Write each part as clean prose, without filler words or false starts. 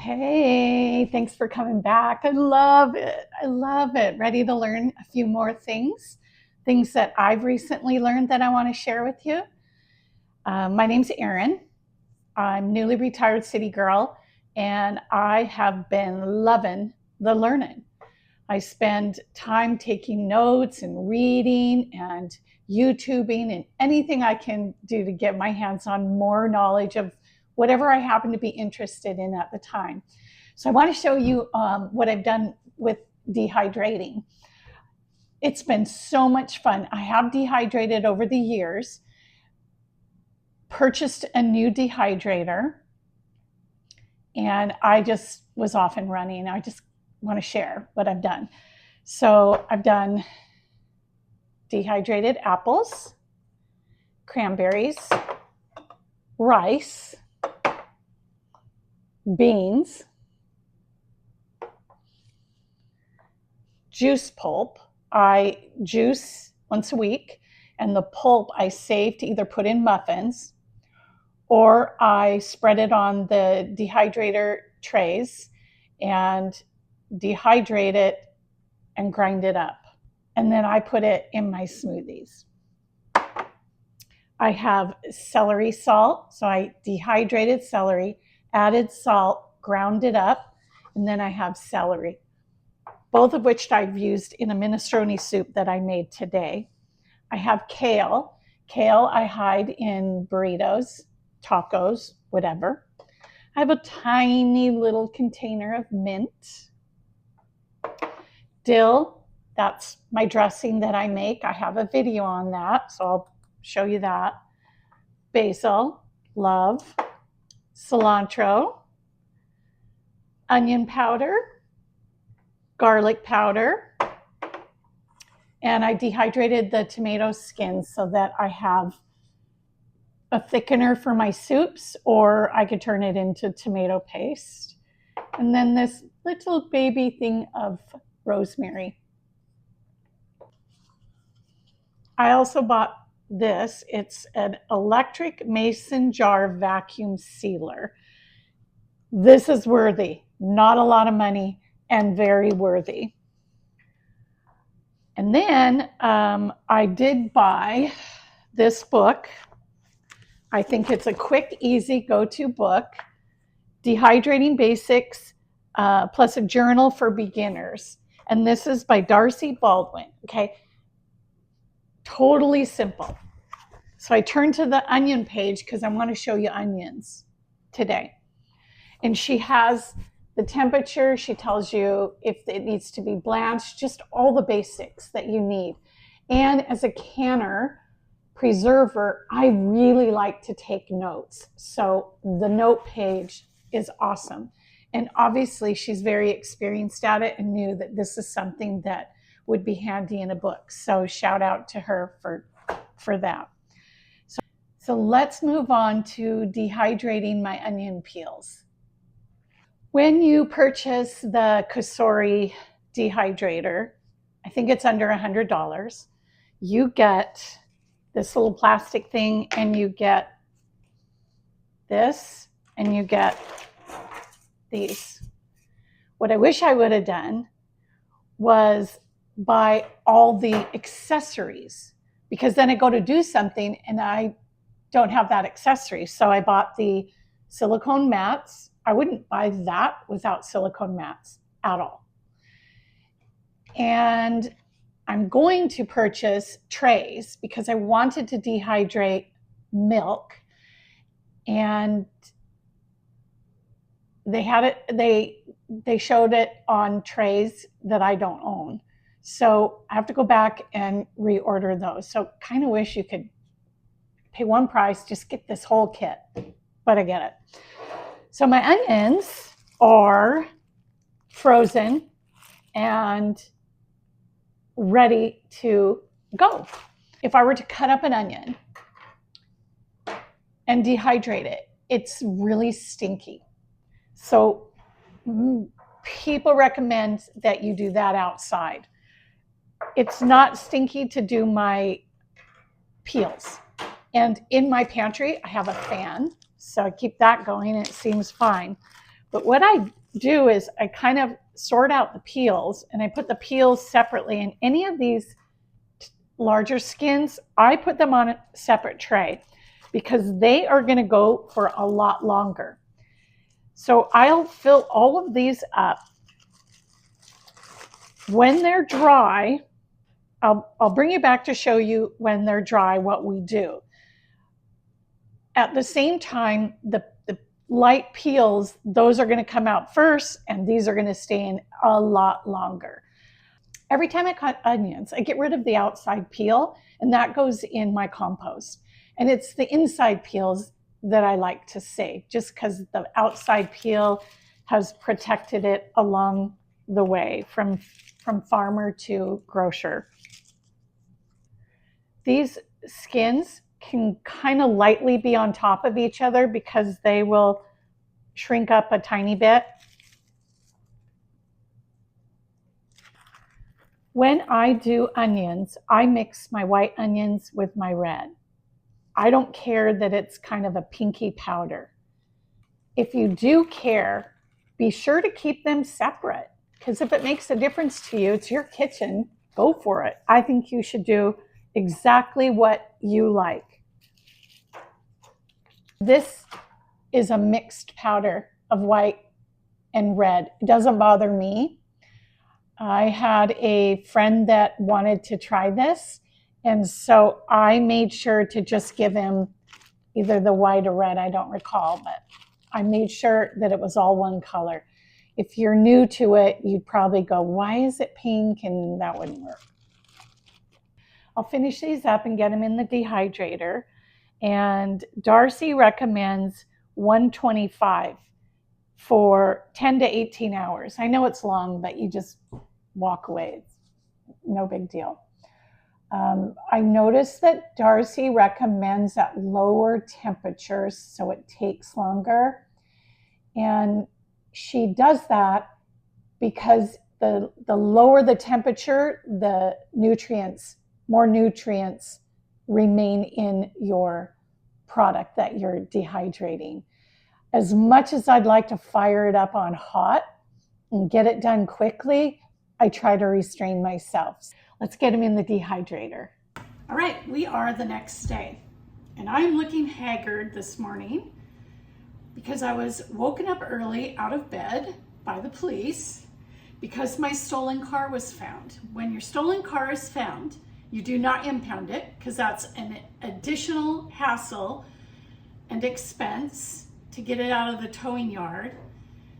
Hey, thanks for coming back. I love it. I love it. Ready to learn a few more things that I've recently learned that I want to share with you. My name's Erin. I'm newly retired city girl, and I have been loving the learning. I spend time taking notes and reading and YouTubing and anything I can do to get my hands on more knowledge of whatever I happen to be interested in at the time. So I want to show you what I've done with dehydrating. It's been so much fun. I have dehydrated over the years, purchased a new dehydrator, and I just was off and running. I just want to share what I've done. So I've done dehydrated apples, cranberries, rice, beans, juice pulp. I juice once a week, and the pulp I save to either put in muffins or I spread it on the dehydrator trays and dehydrate it and grind it up. And then I put it in my smoothies. I have celery salt, so I dehydrated celery, added salt, ground it up, and then I have celery, both of which I've used in a minestrone soup that I made today. I have kale. Kale I hide in burritos, tacos, whatever. I have a tiny little container of mint. Dill, that's my dressing that I make. I have a video on that, so I'll show you that. Basil, love, cilantro, onion powder, garlic powder, and I dehydrated the tomato skins so that I have a thickener for my soups, or I could turn it into tomato paste. And then this little baby thing of rosemary. I also bought this. It's an electric mason jar vacuum sealer. This is worthy. Not a lot of money and very worthy. And then I did buy this book. I think it's a quick, easy go-to book, Dehydrating Basics, plus a journal for beginners. And this is by Darcy Baldwin, okay? Totally simple. So I turned to the onion page because I want to show you onions today. And she has the temperature. She tells you if it needs to be blanched, just all the basics that you need. And as a canner, preserver, I really like to take notes. So the note page is awesome. And obviously she's very experienced at it and knew that this is something that would be handy in a book. So shout out to her for that. So let's move on to dehydrating my onion peels. When you purchase the Cosori dehydrator, I think it's under $100, you get this little plastic thing, and you get this, and you get these. What I wish I would have done was buy all the accessories, because then I go to do something and I don't have that accessory. So I bought the silicone mats. I wouldn't buy that without silicone mats at all. And I'm going to purchase trays because I wanted to dehydrate milk, and they had it, they showed it on trays that I don't own. So I have to go back and reorder those. So kind of wish you could pay one price, just get this whole kit, but I get it. So my onions are frozen and ready to go. If I were to cut up an onion and dehydrate it, it's really stinky. So people recommend that you do that outside. It's not stinky to do my peels. And in my pantry, I have a fan, so I keep that going and it seems fine. But what I do is I kind of sort out the peels, and I put the peels separately. And any of these larger skins, I put them on a separate tray because they are going to go for a lot longer. So I'll fill all of these up. When they're dry, I'll bring you back to show you when they're dry what we do. At the same time, the light peels, those are going to come out first, and these are going to stay in a lot longer. Every time I cut onions, I get rid of the outside peel, and that goes in my compost. And it's the inside peels that I like to save, just because the outside peel has protected it along the way from farmer to grocer. These skins can kind of lightly be on top of each other because they will shrink up a tiny bit. When I do onions, I mix my white onions with my red. I don't care that it's kind of a pinky powder. If you do care, be sure to keep them separate, because if it makes a difference to you, it's your kitchen, go for it. I think you should do exactly what you like. This is a mixed powder of white and red. It doesn't bother me. I had a friend that wanted to try this, and so I made sure to just give him either the white or red, I don't recall, but I made sure that it was all one color. If you're new to it, you'd probably go, why is it pink? And that wouldn't work. I'll finish these up and get them in the dehydrator. And Darcy recommends 125 for 10 to 18 hours. I know it's long, but you just walk away. It's no big deal. I noticed that Darcy recommends at lower temperatures, so it takes longer. And she does that because the lower the temperature, the more nutrients remain in your product that you're dehydrating. As much as I'd like to fire it up on hot and get it done quickly, I try to restrain myself. Let's get them in the dehydrator. All right, we are the next day, and I'm looking haggard this morning because I was woken up early out of bed by the police because my stolen car was found. When your stolen car is found, you do not impound it because that's an additional hassle and expense to get it out of the towing yard.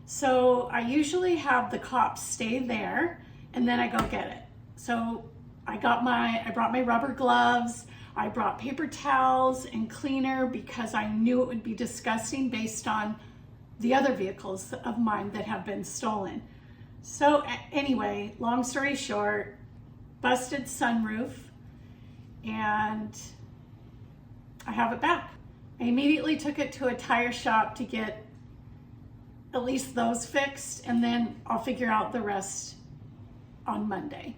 So I usually have the cops stay there and then I go get it. So I brought my rubber gloves, I brought paper towels and cleaner because I knew it would be disgusting based on the other vehicles of mine that have been stolen. So anyway, long story short, busted sunroof, and I have it back. I immediately took it to a tire shop to get at least those fixed, and then I'll figure out the rest on Monday.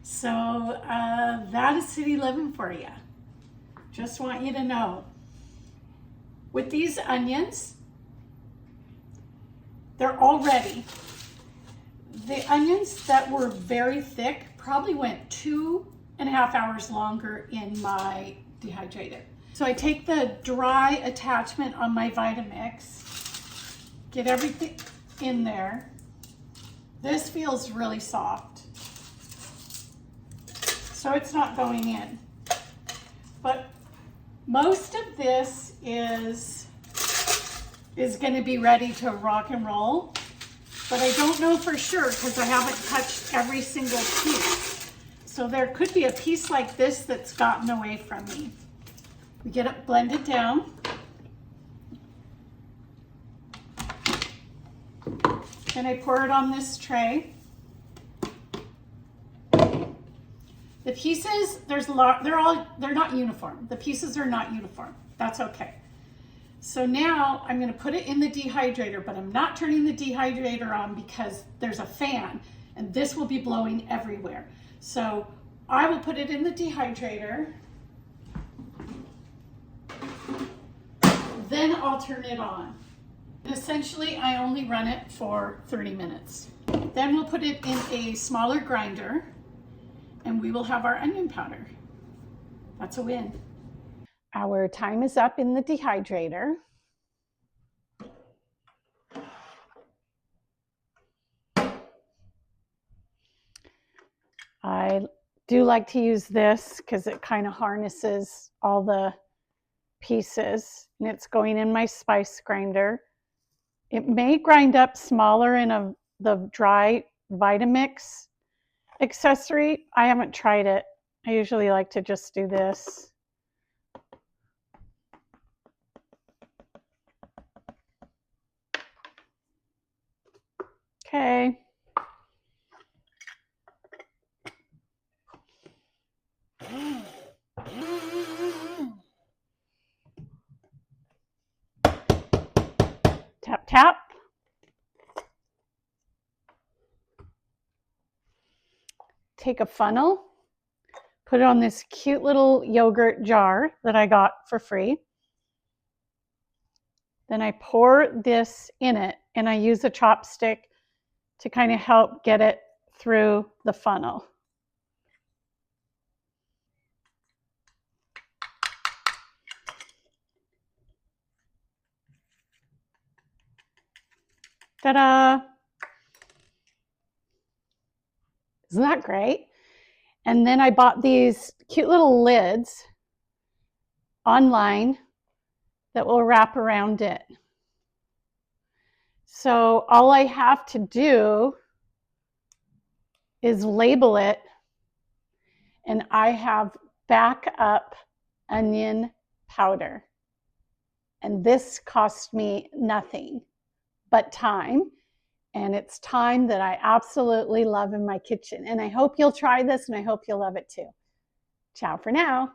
So that is city living for you. Just want you to know. With these onions, they're all ready. The onions that were very thick probably went 2.5 hours longer in my dehydrator. So I take the dry attachment on my Vitamix, get everything in there. This feels really soft, so it's not going in. But most of this is going to be ready to rock and roll, but I don't know for sure because I haven't touched every single piece. So there could be a piece like this that's gotten away from me. We get it blended down. Then I pour it on this tray. The pieces, there's a lot, they're not uniform. The pieces are not uniform. That's okay. So now I'm going to put it in the dehydrator, but I'm not turning the dehydrator on because there's a fan and this will be blowing everywhere. So I will put it in the dehydrator, then I'll turn it on. Essentially, I only run it for 30 minutes. Then we'll put it in a smaller grinder and we will have our onion powder. That's a win. Our time is up in the dehydrator. I do like to use this because it kind of harnesses all the pieces, and it's going in my spice grinder. It may grind up smaller in the dry Vitamix accessory. I haven't tried it. I usually like to just do this. Okay. Tap, tap. Take a funnel, put it on this cute little yogurt jar that I got for free. Then I pour this in it, and I use a chopstick to kind of help get it through the funnel. Ta-da! Isn't that great? And then I bought these cute little lids online that will wrap around it. So all I have to do is label it, and I have backup onion powder. And this cost me nothing but time. And it's time that I absolutely love in my kitchen. And I hope you'll try this, and I hope you'll love it too. Ciao for now.